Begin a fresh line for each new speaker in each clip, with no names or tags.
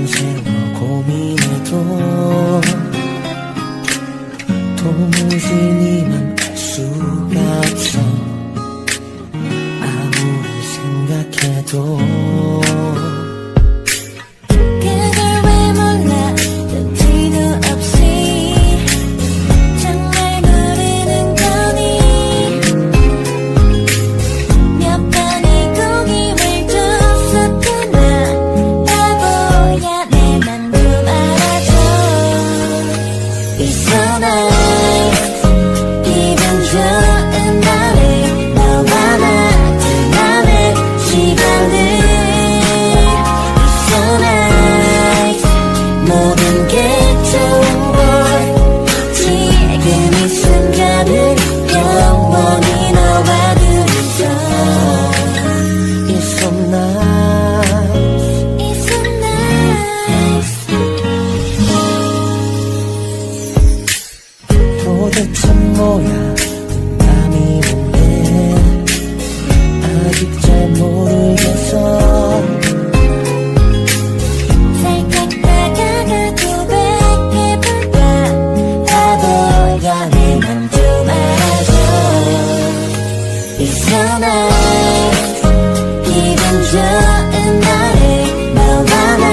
밤새워 고민해도 도무지 네 맘 알 수가 없어. 아무리 생각해도 도대체 뭐야 그 맘이 뭔데 아직 잘 모르겠어.
살짝 다가가 고백해볼까. 바보야 내 맘 좀 알아줘. It's so nice 기분 좋은 날에 너와 나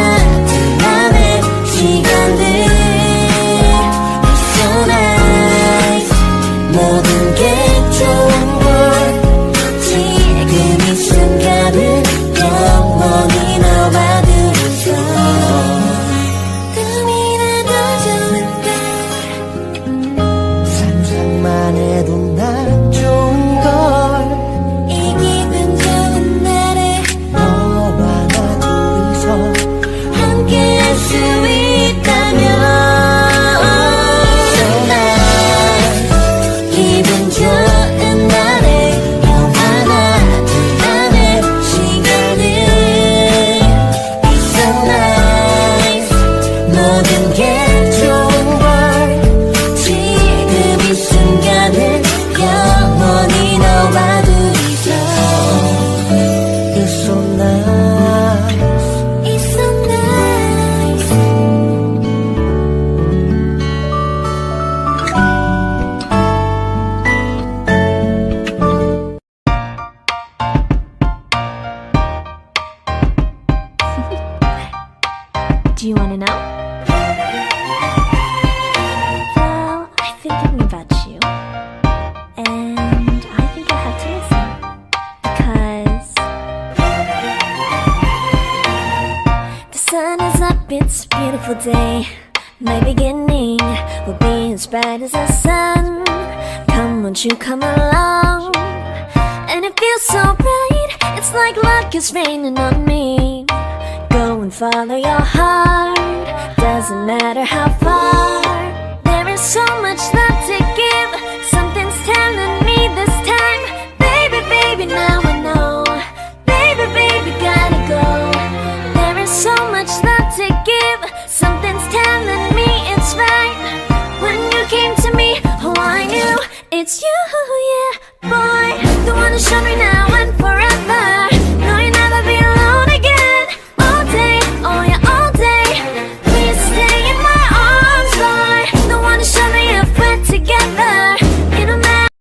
둘만의 시간들. 모든 게 좋은 걸 지금 이 순간은 영원히 너와 둘이서 꿈이라도 좋은 걸
상상만 해도 난 좋은 걸.
이 기분 좋은 날에
너와 나 둘이서
함께 할 수 있다면. 좋은 날에 너와 나 둘만의 시간을. It's so nice 모든 게 좋은 걸 지금 이 순간은 영원히 너와 둘이서.
It's so nice.
It's so nice. Do you want to know? Well, I've been thinking about you, and I think you'll have to listen, because the sun is up, it's a beautiful day. My beginning will be as bright as the sun. Come, won't you come along? And it feels so bright, it's like luck is raining on me. Go and follow your heart, doesn't matter how far. There is so much love to give, something's telling me this time. Baby, baby, now I know. Baby, baby, gotta go. There is so much love to give, something's telling me it's right. When you came to me, oh I knew it's you.